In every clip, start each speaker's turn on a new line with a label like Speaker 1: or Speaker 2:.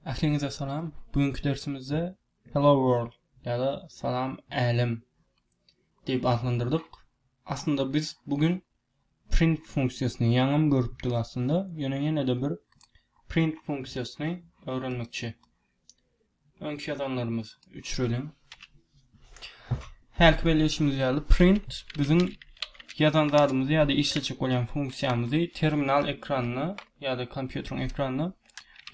Speaker 1: Ahliňize salam. Bugünkü dersimizde Hello World ya da Salam Alam diýip adlandyrdyk. Aslında biz bugün print funksiýasyny ýaňam görüpdik aslında. Ýöne de bir print funksiýasyny öwrenmekçi. Öňki ýazanlarymız üçrelem. Her belleşimiz ýaly print bizim ýazan zadymyzy ýa-da işleçek bolan funksiýamyzy terminal ekranyna ýa-da kompýuteriň ekranyna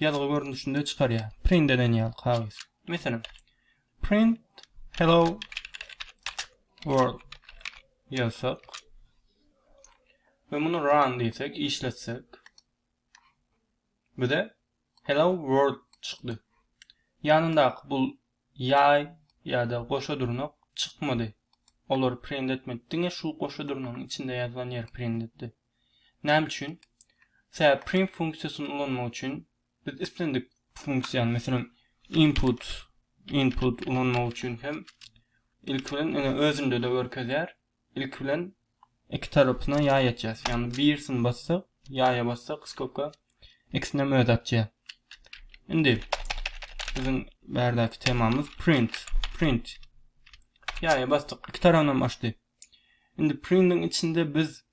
Speaker 1: yazılı görünüşünde çıkarıyor. Print eden ýaly kagaz. Mesela print hello world yazsak ve bunu run diýsek, işletsek bir de hello world çıktı. Yanındaky bu ýay ýa-da goşa durnak çıkmadı. Olar print etmedi. Diňe şu goşa durnagyň içinde ýazylan ýer print etdi. Näme üçin? Sebäp print funksiýasyny ulanmak üçin biz istendik funksiýan, mesela input ulanmak üçin hem ilk bilen özünde de görkezýär. İlk bilen iki tarapyna ýa etjäs. Yani birisini bassak, ýa bassak, skopka ikisine öz atjýar. Indi bizim berdäki temamız print. Ýa bassak, iki tarapdan başdy. Indi print'in içinde biz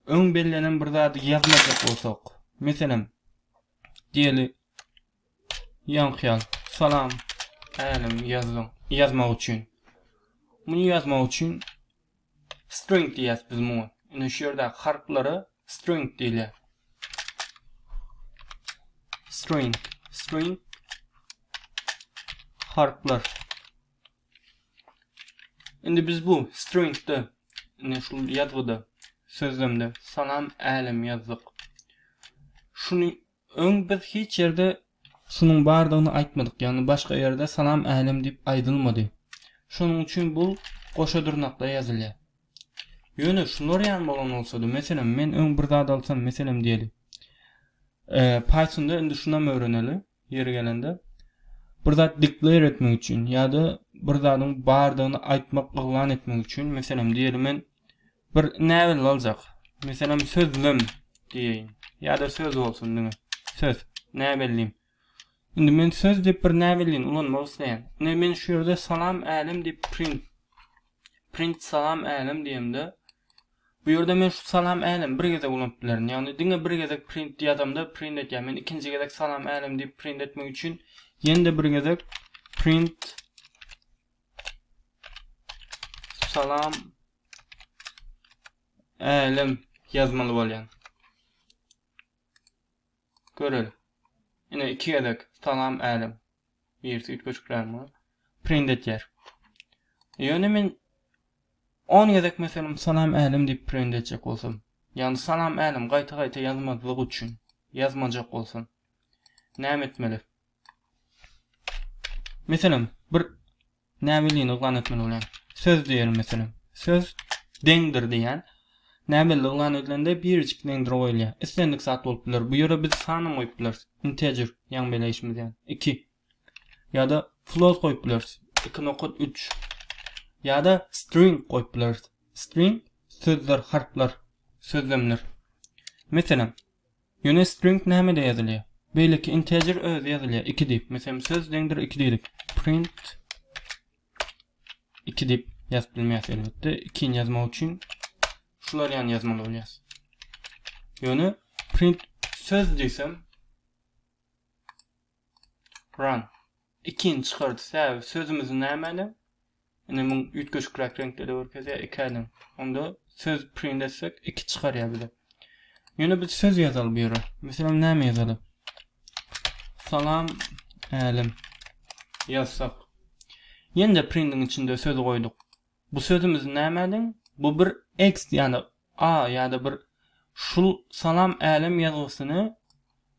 Speaker 1: öň bellänen bir zady ýazmajak bolsak, mesela diýeli ýankyal salam alam ýazmak üçin. Muny ýazmak üçin string diýäs biz muny. Indi şu ýerde harflary string diýilýär. String harflar. Indi biz bu stringde şu ýazgyda sözlemde salam alam ýazdyk. Şunu biz hiç yerde şunun bardygyny aýtmadyk. Yani başga ýerde salam alam diýip aýdylmady. Şonuň üçin bu goşa durnakda ýazylýar. Ýöne şunlar ýan bolan bolsa-da, mesela men öň bir zat alsam, mesela diýeli. Python'da indi şuna öwreneli, ýeri gelende. Bir zat declare etmek üçin ýa-da bir zatyň bardygyny aýtmak, yglan etmek üçin, mesela diýeli men bir näwel aljak. Mesela sözlem diýeýin. ýa-da söz bolsun diňe. Söz, näwellim. Indi men söz diýip bir näwelliň ulanmak isleýän. Ne men şu ýerde salam alam diýip print salam alam diýemde, bu ýerde men şu salam alam bir gezek ulanyp bilerim. Ýani diňe bir gezek print ýazamda print etýär. Men ikinji gezek salam alam diýip print etmek üçin ýene bir gezek print salam alam ýazmaly bolýan. Görelim. Yine iki gezek salam alam. Birisi üç buçuklar print etýär. Ýöne men 10 gezek mesela salam alam diýip print etjek bolsam, ýani salam alam gaýta ýazmadyk üçin ýazmajak bolsam, näme etmeli? Mesela bir näwelini yglan etmeli bolan. Söz diýelim mesela. Söz deňdir diýen näweli yglan edilende birjik deňdir goýulýar. Istendik zat bolup biler. Bu ýere biz sanyny goýup bileriz. Integer ýaňy beleýişimiz ýani 2. ýa-da float goýup bileriz. 2.3 ýa-da string goýup bileriz. String sözler, harflar, sözlemler. Mesela ýöne string näme ýazylýar? Beýleki integer öz ýazylýar 2 diýip. Mesela söz deňdir 2 diýdik. Print 2 diýip ýazyp bilmeýäs elbetde. 2 ýazmak üçin şular ýany ýazmaly bolýar. Ýöne print söz diýsem run 2 çykardy. Sebäbi sözümüz näme? Ine mun ýetgeşikrak renkleri görkezýär 2 adam. Onda söz print etsek 2 çykarýar bize. Ýöne biz söz ýazaly bu ýere. Mesela näme ýazaly? Salam alam ýazsak. Ýene printiň içinde söz goýduk. Bu sözümüz näme? Bu bir X ýani A ýa-da bir şul salam alam ýazgysyny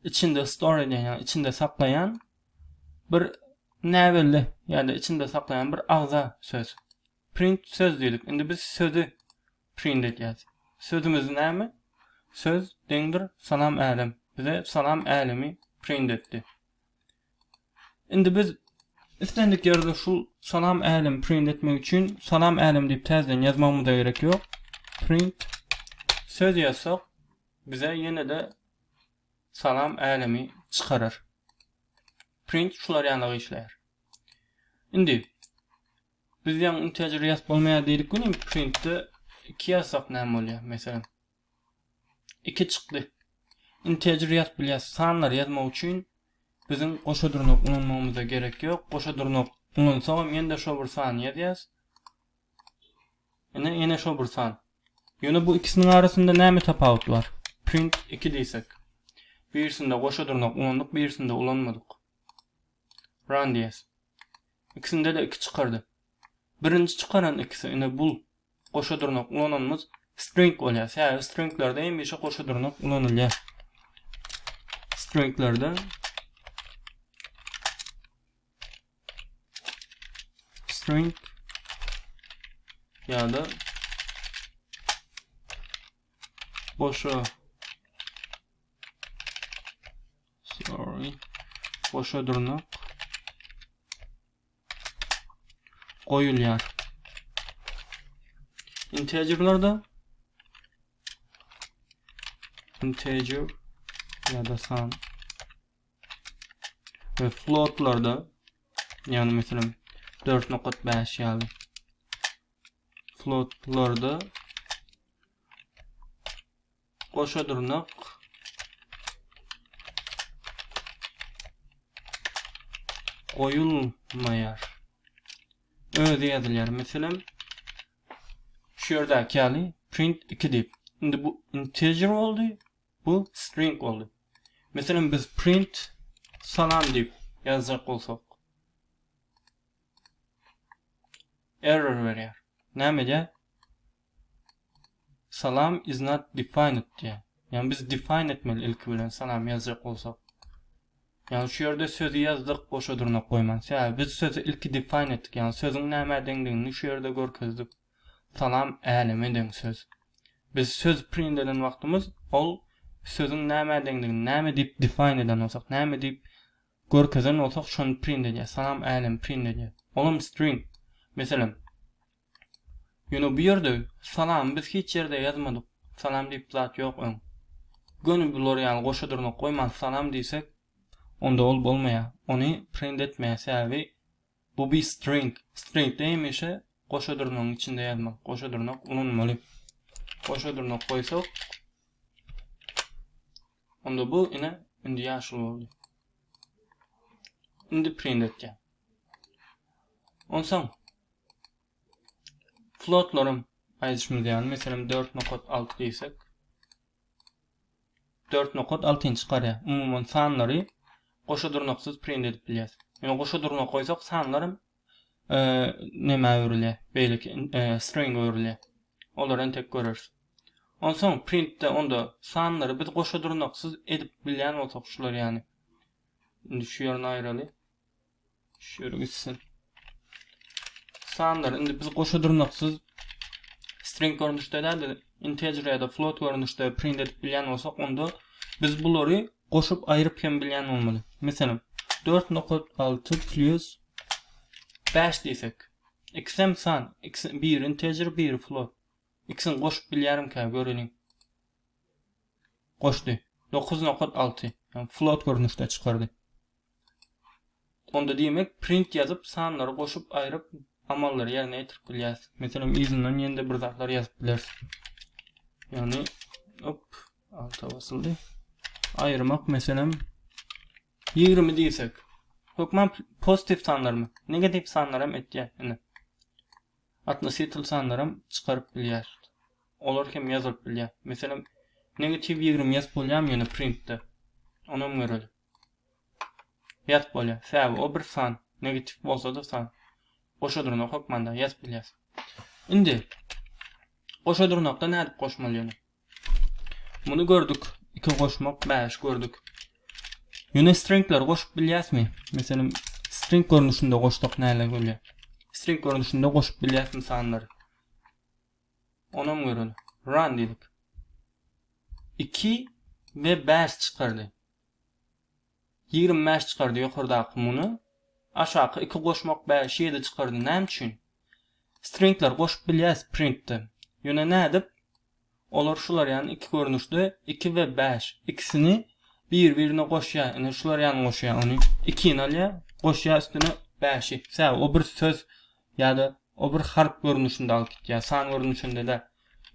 Speaker 1: içinde store edýän, ýani içinde saklayan bir näwelli ýa-da içinde saklayan bir agza söz. Print söz diýdik. Indi biz sözü print etýäs. Sözümüz näme? Söz deňdir salam alam. Bize salam alamy print etdi. Indi biz istendik ýerde şu salam alam print etmek üçin salam alam diýip täzeden ýazmamyz da gerek ýok. Print söz ýazsak bize ýene de salam alamy çykarar. print şular ýanyga işler. Indi biz ýa integer ýazyp bolmaýar diýdik ki, printde 2 ýazsak näme bolýar? Meselem 2 çykdy. Integer ýazyp bilýär, sanlar ýazmak üçin bizim goşa durnak ulanmamyza gerek ýok. Goşa durnak ulansa ýa-da şo bir san ýazýas. Ene şo bir san. Ýöne bu ikisiniň arasynda näme tapawut bar? Print 2 diýsek. Birisinde goşa durnak ulandyk, birisinde ulanmadyk. Run diýes. İkisinde de 2 çykardy. Birinci çıkaran ikisi ine bul goşa durnak ulananmız string bolýar. Ýa stringlerde hemmeşe goşa durnak ulanylýar. Stringlerde string ýa-da goşa durnak goýulýar. Integerlerde integer ýa-da san ve floatlarda ýani meselem 4.5 ýaly floatlarda goşa durnak goýulmaýar. Öyle ýazylýar. Meselem şu ýerdäki ýaly print 2 diýip. Indi bu integer boldy, bu string boldy. Meselem biz print salam diýip ýazjak bolsak error berýär. Näme diýär? Salam is not defined diýär. Yani biz define etmeli ilki bilen salam ýazjak bolsak. Yani şu ýerde sözü ýazdyk, goşa durnak goýman. Yani biz sözü ilki define etdik. Yani sözüň näme deňdigini şu ýerde görkezdik. Salam älimi deň söz. Biz söz print eden wagtymyz ol sözüň näme deňdigini, näme diýip define eden bolsak, näme diýip görkezen bolsak şonu print edýär. Salam älim print edýär. Olum string. Meselem ýöne bu ýerde salam biz hiç ýerde ýazmadyk. Salam diýip zat ýok. Gönül bular ýaly goşa durnak goýman salam diýsek onda ol bolmaýar. Ony print etmeýär sebäbi bu bir string. String deýmeşe goşa durnagyň içinde ýazmak. Goşa durnak ulanmaly. Goşa durnak goýsak onda bu indi ýaşyl boldy. Indi print etýär. Onsoň floatlarym aýdyşmyz ýani meselem 4.6 diýsek 4.6 çykarýar. Umumyň sanlary goşa durnaksyz print edip bilýär. Ýani goşa durnak goýsak sanlarym näme öwrülýär? Beýleki string öwrülýär. Olaryň tek görürüz. Onsoň printde onda sanlary biz goşa durnaksız edip bilýän bolsak şular ýani. Indi şu ýerine aýraly. Şu ýere gitsin. Sanlar indi biz goşa durnaksız string görnüşde de integer ýa-da float görnüşde print edip bilýän bolsak onda biz bulary goşup aýryp hem bilýän bolmaly. Meselem 4.6 plus 5 diýsek. Ikisem san, bir integer, bir float. İkisini goşup bilýärim-kä göreliň. Goşdy. 9.6. Yani float görnüşde çykardy. Onda diýmek print ýazyp sanlary goşup aýryp amallary ýerine ýetirip bilýär. Meselem izinden ýende bir zatlar ýazyp biler. Yani hop alta basyldy. Aýrymak meselem 20 diýsek. Hökmen pozitiv sanlarmy, negativ sanlarym etýär. Ene. 67 sanlarym çykaryp bilýär. Olar hem ýazyp bilýär. Meselem negativ 20 ýazyp bolýam ýene printde. Onam göreli. Ýazyp bolýar. Sebäbi o bir san, negativ bolsa da san. Goşa durnak hökmanda ýazyp bilýär. Indi goşa durnakda nädip goşmaly ýöne? Muny gördük. 2 goşmak 5 gördük. Ýöne stringler goşup bilýäsmi? Meselem string görnüşinde goşdak näle bolýar? String görnüşinde goşup bilýäsmi sanlary? Onam göreli. Run diýdik. 2 ve 5 çykardy. 25 çykardy ýokardaky muny. Aşağı 2 goşmak 5 7 çykardy. Näme üçin? Stringler goşup bilýäs printde. Ýöne nädip? Olar şular ýani 2 görnüşde 2 ve 5 ikisini bir-birine goşya, ene şular ýany goşya, onu 2 ni alýa, goşya üstüne 5'i. Sä o bir söz ýa-da o bir harf görnüşinde alyp gitýär, san görnüşinde de.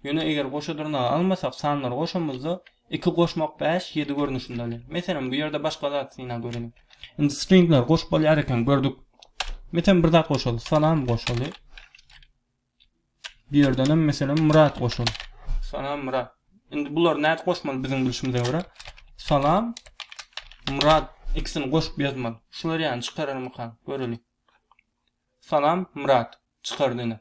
Speaker 1: Ýöne eger goşadyrna almasak, sanlar goşamyzda 2 goşmak 5, 7 görnüşinde alýar. Meselem bu ýerde başga zat syna görelim. Indi stringler goş bolýar eken gördük. Meselem bir zat goşaly, salam goşaly. Bir yerden meselem Murat goşaly. Salam Murat. Indi bular näde goşmaly bizim bilişimize görä? Salam Murat ikisini goşup ýazmaly. Şular ýany çykararmy kan, görelim. Salam Murat çykardyny.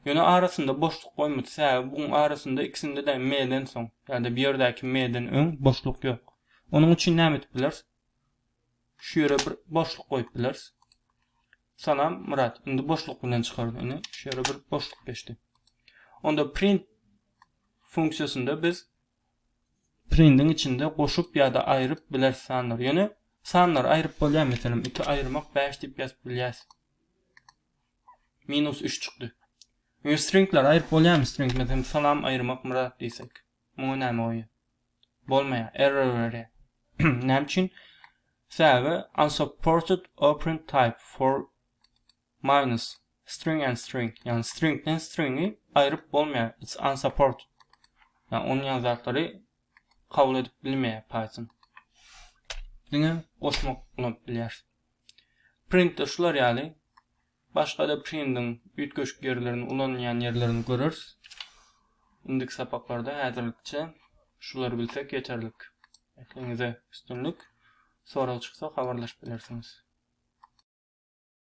Speaker 1: Ýöne arasynda boşluk goýmady. Sebäbi buň arasynda ikisinde de m'den soň, ýa-da bir ýerdäki m'den öň boşluk ýok. Onuň üçin näme etdiler? Şu ýere bir boşluk goýup biler. Salam Murat. Indi boşluk bilen çykardy. Ine şu ýere bir boşluk geçdi. Onda print funksiyasında biz print'in içinde goşup ýa-da aýryp biler sanlar. Ýöne sanlar aýryp bolýar, meselem 2 aýrymak 5 diýip ýazyp bilýäs. -3 çykdy. Ýöne stringler aýryp bolýarmy? String meselem salam aýrymak Murat diýsek. Muňa näme oýa? Bolmaýar, error berýär. Näme üçin? Sebäbi unsupported operand type for minus string and string. Yani string and string'i aýryp bolmaýar. It's unsupported. Yani onun ýazaklary kabul edip bilmeýär Python. Diňe goşmak bilen bilýär. Print'de şular ýaly. Başga da print'in üýtgeçik ýerlerini, ulanýan ýerlerini görürüz. Indik sapaklarda häzirlikçe şuları bilsek ýeterlik. Ekleňize üstünlük. Soraw çyksa habarlaşyp bilersiňiz.